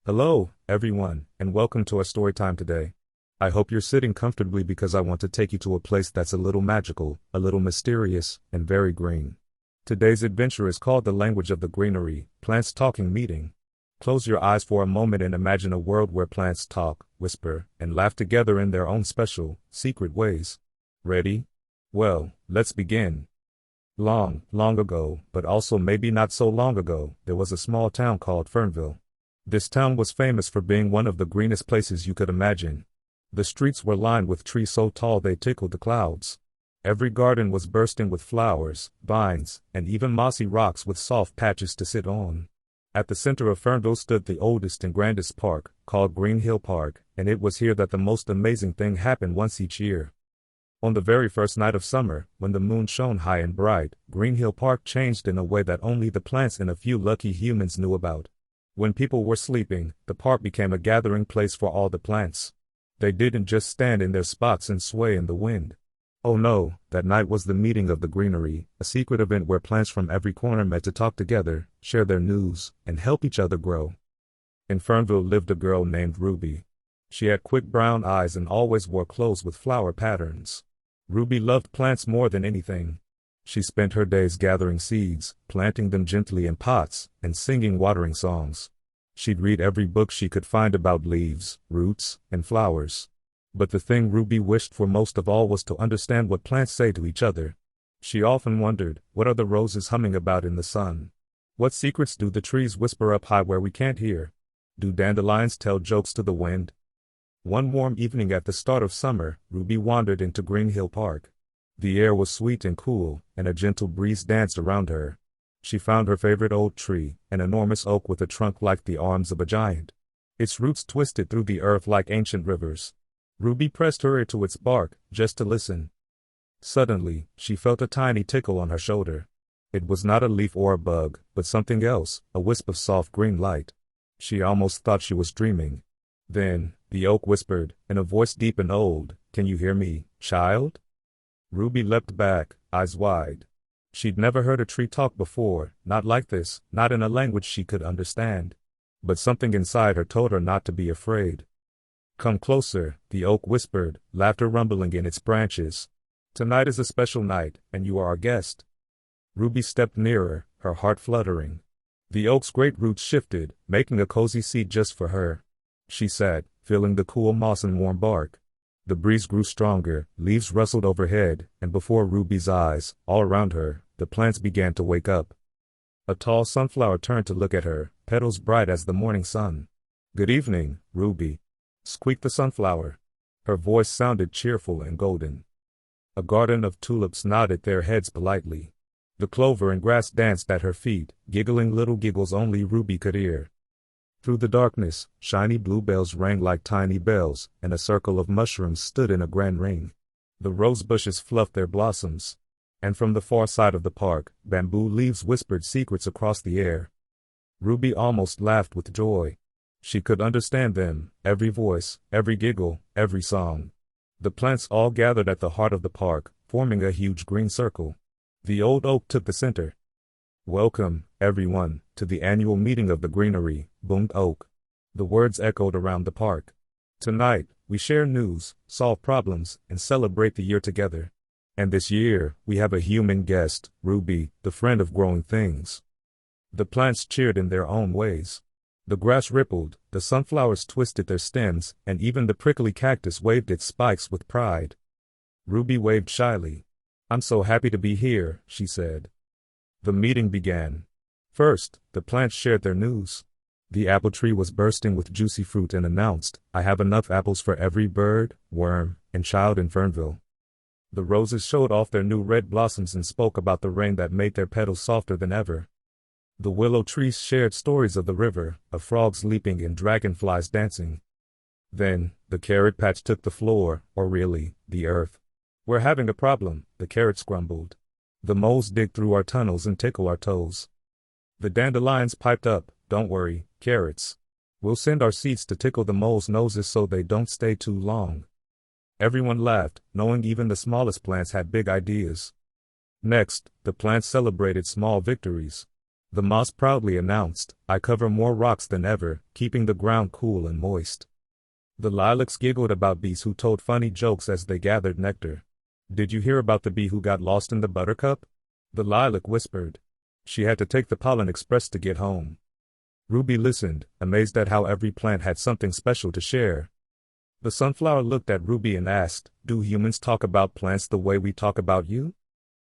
Hello, everyone, and welcome to our story time today. I hope you're sitting comfortably because I want to take you to a place that's a little magical, a little mysterious, and very green. Today's adventure is called The Language of the Greenery, Plants Talking Meeting. Close your eyes for a moment and imagine a world where plants talk, whisper, and laugh together in their own special, secret ways. Ready? Well, let's begin. Long, long ago, but also maybe not so long ago, there was a small town called Fernville. This town was famous for being one of the greenest places you could imagine. The streets were lined with trees so tall they tickled the clouds. Every garden was bursting with flowers, vines, and even mossy rocks with soft patches to sit on. At the center of Fernville stood the oldest and grandest park, called Green Hill Park, and it was here that the most amazing thing happened once each year. On the very first night of summer, when the moon shone high and bright, Green Hill Park changed in a way that only the plants and a few lucky humans knew about. When people were sleeping, the park became a gathering place for all the plants. They didn't just stand in their spots and sway in the wind. Oh no, that night was the meeting of the Greenery, a secret event where plants from every corner met to talk together, share their news, and help each other grow. In Fernville lived a girl named Ruby. She had quick brown eyes and always wore clothes with flower patterns. Ruby loved plants more than anything. She spent her days gathering seeds, planting them gently in pots, and singing watering songs. She'd read every book she could find about leaves, roots, and flowers. But the thing Ruby wished for most of all was to understand what plants say to each other. She often wondered, what are the roses humming about in the sun? What secrets do the trees whisper up high where we can't hear? Do dandelions tell jokes to the wind? One warm evening at the start of summer, Ruby wandered into Green Hill Park. The air was sweet and cool, and a gentle breeze danced around her. She found her favorite old tree, an enormous oak with a trunk like the arms of a giant. Its roots twisted through the earth like ancient rivers. Ruby pressed her ear to its bark, just to listen. Suddenly, she felt a tiny tickle on her shoulder. It was not a leaf or a bug, but something else, a wisp of soft green light. She almost thought she was dreaming. Then, the oak whispered, in a voice deep and old, "Can you hear me, child?" Ruby leapt back, eyes wide. She'd never heard a tree talk before, not like this, not in a language she could understand. But something inside her told her not to be afraid. "Come closer," the oak whispered, laughter rumbling in its branches. "Tonight is a special night, and you are our guest." Ruby stepped nearer, her heart fluttering. The oak's great roots shifted, making a cozy seat just for her. She sat, feeling the cool moss and warm bark. The breeze grew stronger, leaves rustled overhead, and before Ruby's eyes, all around her, the plants began to wake up. A tall sunflower turned to look at her, petals bright as the morning sun. "Good evening, Ruby," squeaked the sunflower. Her voice sounded cheerful and golden. A garden of tulips nodded their heads politely. The clover and grass danced at her feet, giggling little giggles only Ruby could hear. Through the darkness, shiny bluebells rang like tiny bells, and a circle of mushrooms stood in a grand ring. The rose bushes fluffed their blossoms. And from the far side of the park, bamboo leaves whispered secrets across the air. Ruby almost laughed with joy. She could understand them, every voice, every giggle, every song. The plants all gathered at the heart of the park, forming a huge green circle. The old oak took the center. "Welcome, everyone, to the annual meeting of the Greenery," boomed Oak. The words echoed around the park. "Tonight, we share news, solve problems, and celebrate the year together. And this year, we have a human guest, Ruby, the friend of growing things." The plants cheered in their own ways. The grass rippled, the sunflowers twisted their stems, and even the prickly cactus waved its spikes with pride. Ruby waved shyly. "I'm so happy to be here," she said. The meeting began. First, the plants shared their news. The apple tree was bursting with juicy fruit and announced, "I have enough apples for every bird, worm, and child in Fernville." The roses showed off their new red blossoms and spoke about the rain that made their petals softer than ever. The willow trees shared stories of the river, of frogs leaping and dragonflies dancing. Then, the carrot patch took the floor, or really, the earth. "We're having a problem," the carrots grumbled. "The moles dig through our tunnels and tickle our toes." The dandelions piped up, "Don't worry, carrots. We'll send our seeds to tickle the moles' noses so they don't stay too long." Everyone laughed, knowing even the smallest plants had big ideas. Next, the plants celebrated small victories. The moss proudly announced, "I cover more rocks than ever, keeping the ground cool and moist." The lilacs giggled about bees who told funny jokes as they gathered nectar. "Did you hear about the bee who got lost in the buttercup?" The lilac whispered. "She had to take the pollen express to get home." Ruby listened, amazed at how every plant had something special to share. The sunflower looked at Ruby and asked, "Do humans talk about plants the way we talk about you?"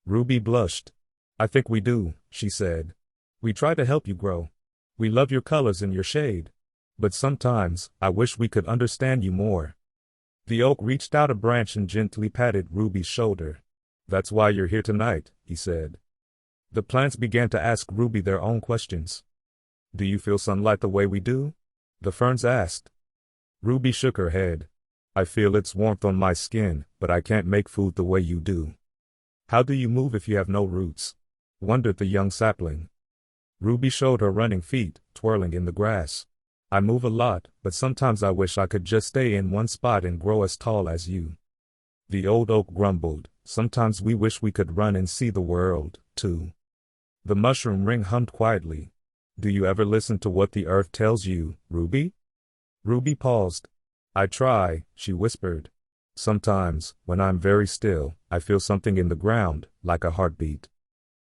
Ruby blushed. "I think we do," she said. "We try to help you grow. We love your colors and your shade. But sometimes, I wish we could understand you more." The oak reached out a branch and gently patted Ruby's shoulder. "That's why you're here tonight," he said. The plants began to ask Ruby their own questions. "Do you feel sunlight the way we do?" the ferns asked. Ruby shook her head. "I feel its warmth on my skin, but I can't make food the way you do." "How do you move if you have no roots?" wondered the young sapling. Ruby showed her running feet, twirling in the grass. "I move a lot, but sometimes I wish I could just stay in one spot and grow as tall as you." The old oak grumbled, "Sometimes we wish we could run and see the world, too." The mushroom ring hummed quietly. "Do you ever listen to what the earth tells you, Ruby?" Ruby paused. "I try," she whispered. "Sometimes, when I'm very still, I feel something in the ground, like a heartbeat."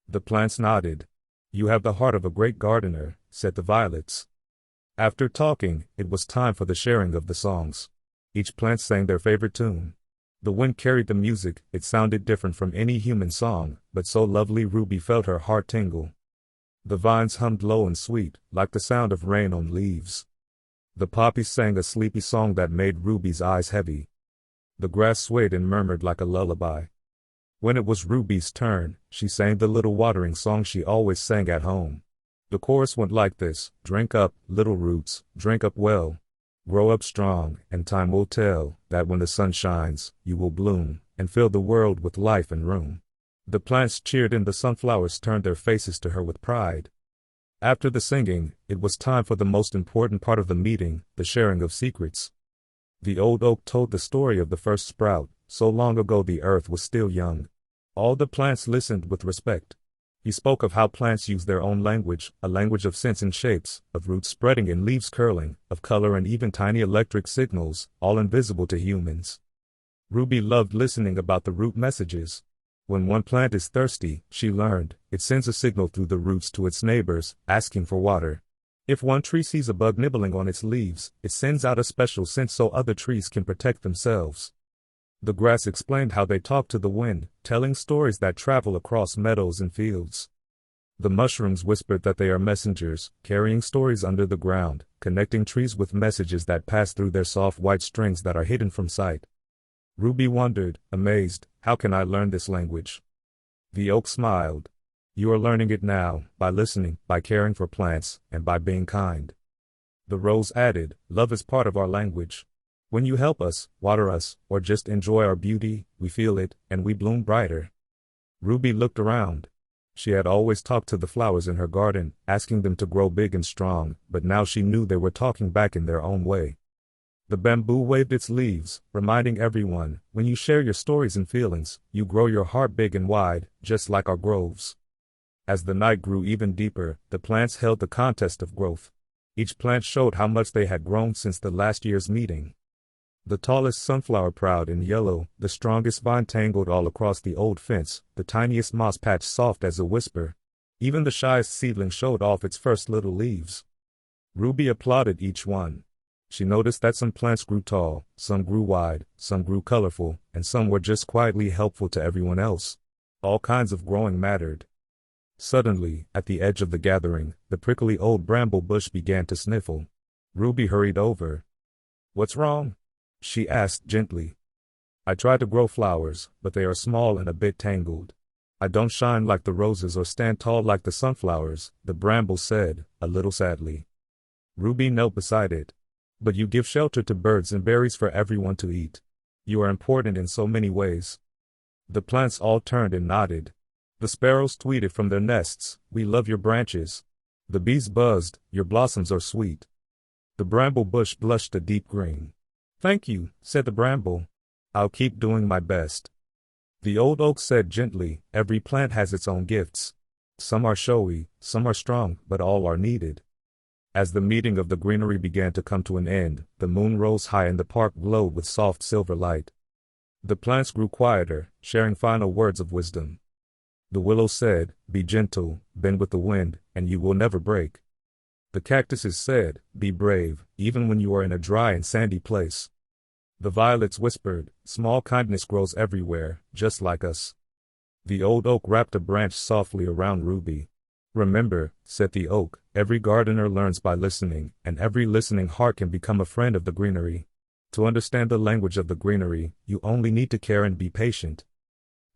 The plants nodded. "You have the heart of a great gardener," said the violets. After talking, it was time for the sharing of the songs. Each plant sang their favorite tune. The wind carried the music. It sounded different from any human song, but so lovely Ruby felt her heart tingle. The vines hummed low and sweet, like the sound of rain on leaves. The poppies sang a sleepy song that made Ruby's eyes heavy. The grass swayed and murmured like a lullaby. When it was Ruby's turn, she sang the little watering song she always sang at home. The chorus went like this: "Drink up, little roots, drink up well. Grow up strong, and time will tell that when the sun shines, you will bloom, and fill the world with life and room." The plants cheered and the sunflowers turned their faces to her with pride. After the singing, it was time for the most important part of the meeting, the sharing of secrets. The old oak told the story of the first sprout, so long ago the earth was still young. All the plants listened with respect. He spoke of how plants use their own language, a language of scents and shapes, of roots spreading and leaves curling, of color and even tiny electric signals, all invisible to humans. Ruby loved listening about the root messages. When one plant is thirsty, she learned, it sends a signal through the roots to its neighbors, asking for water. If one tree sees a bug nibbling on its leaves, it sends out a special scent so other trees can protect themselves. The grass explained how they talk to the wind, telling stories that travel across meadows and fields. The mushrooms whispered that they are messengers, carrying stories under the ground, connecting trees with messages that pass through their soft white strings that are hidden from sight. Ruby wondered, amazed, how can I learn this language? The oak smiled. You are learning it now, by listening, by caring for plants, and by being kind. The rose added, love is part of our language. When you help us, water us, or just enjoy our beauty, we feel it, and we bloom brighter. Ruby looked around. She had always talked to the flowers in her garden, asking them to grow big and strong, but now she knew they were talking back in their own way. The bamboo waved its leaves, reminding everyone, when you share your stories and feelings, you grow your heart big and wide, just like our groves. As the night grew even deeper, the plants held the contest of growth. Each plant showed how much they had grown since the last year's meeting. The tallest sunflower proud in yellow, the strongest vine tangled all across the old fence, the tiniest moss patch soft as a whisper. Even the shyest seedling showed off its first little leaves. Ruby applauded each one. She noticed that some plants grew tall, some grew wide, some grew colorful, and some were just quietly helpful to everyone else. All kinds of growing mattered. Suddenly, at the edge of the gathering, the prickly old bramble bush began to sniffle. Ruby hurried over. "What's wrong?" she asked gently. "I try to grow flowers, but they are small and a bit tangled. I don't shine like the roses or stand tall like the sunflowers," the bramble said, a little sadly. Ruby knelt beside it. "But you give shelter to birds and berries for everyone to eat. You are important in so many ways." The plants all turned and nodded. The sparrows tweeted from their nests, "We love your branches." The bees buzzed, "Your blossoms are sweet." The bramble bush blushed a deep green. "Thank you," said the bramble. "I'll keep doing my best." The old oak said gently, "Every plant has its own gifts. Some are showy, some are strong, but all are needed. As the meeting of the greenery began to come to an end, the moon rose high and the park glowed with soft silver light. The plants grew quieter, sharing final words of wisdom. The willow said, "Be gentle, bend with the wind, and you will never break." The cactuses said, "Be brave, even when you are in a dry and sandy place." The violets whispered, "Small kindness grows everywhere, just like us." The old oak wrapped a branch softly around Ruby. "Remember," said the oak, "every gardener learns by listening, and every listening heart can become a friend of the greenery. To understand the language of the greenery, you only need to care and be patient."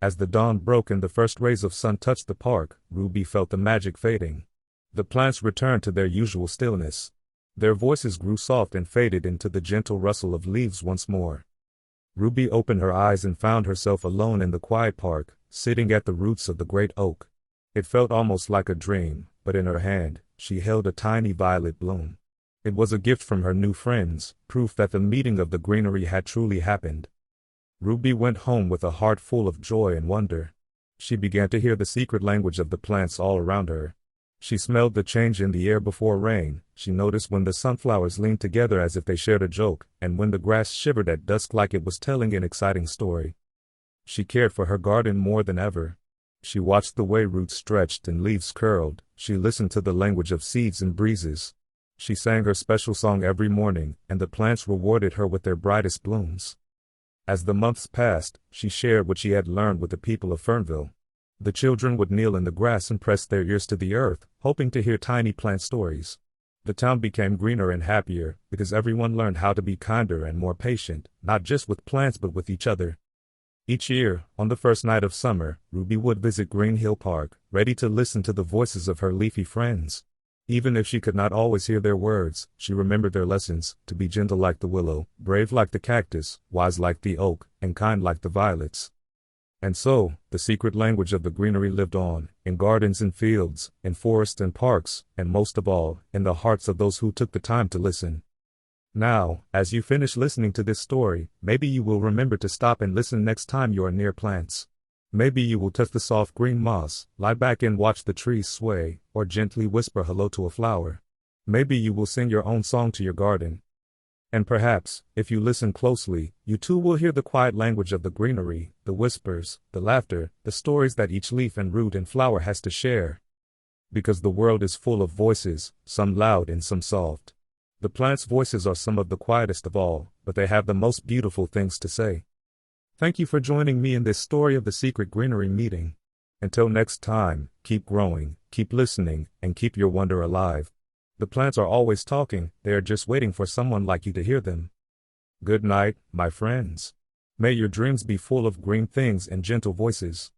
As the dawn broke and the first rays of sun touched the park, Ruby felt the magic fading. The plants returned to their usual stillness. Their voices grew soft and faded into the gentle rustle of leaves once more. Ruby opened her eyes and found herself alone in the quiet park, sitting at the roots of the great oak. It felt almost like a dream, but in her hand, she held a tiny violet bloom. It was a gift from her new friends, proof that the meeting of the greenery had truly happened. Ruby went home with a heart full of joy and wonder. She began to hear the secret language of the plants all around her. She smelled the change in the air before rain. She noticed when the sunflowers leaned together as if they shared a joke, and when the grass shivered at dusk like it was telling an exciting story. She cared for her garden more than ever. She watched the way roots stretched and leaves curled. She listened to the language of seeds and breezes. She sang her special song every morning, and the plants rewarded her with their brightest blooms. As the months passed, she shared what she had learned with the people of Fernville. The children would kneel in the grass and press their ears to the earth, hoping to hear tiny plant stories. The town became greener and happier, because everyone learned how to be kinder and more patient, not just with plants but with each other. Each year, on the first night of summer, Ruby would visit Green Hill Park, ready to listen to the voices of her leafy friends. Even if she could not always hear their words, she remembered their lessons: to be gentle like the willow, brave like the cactus, wise like the oak, and kind like the violets. And so, the secret language of the greenery lived on, in gardens and fields, in forests and parks, and most of all, in the hearts of those who took the time to listen. Now, as you finish listening to this story, maybe you will remember to stop and listen next time you are near plants. Maybe you will touch the soft green moss, lie back and watch the trees sway, or gently whisper hello to a flower. Maybe you will sing your own song to your garden. And perhaps, if you listen closely, you too will hear the quiet language of the greenery, the whispers, the laughter, the stories that each leaf and root and flower has to share. Because the world is full of voices, some loud and some soft. The plants' voices are some of the quietest of all, but they have the most beautiful things to say. Thank you for joining me in this story of the secret greenery meeting. Until next time, keep growing, keep listening, and keep your wonder alive. The plants are always talking, they are just waiting for someone like you to hear them. Good night, my friends. May your dreams be full of green things and gentle voices.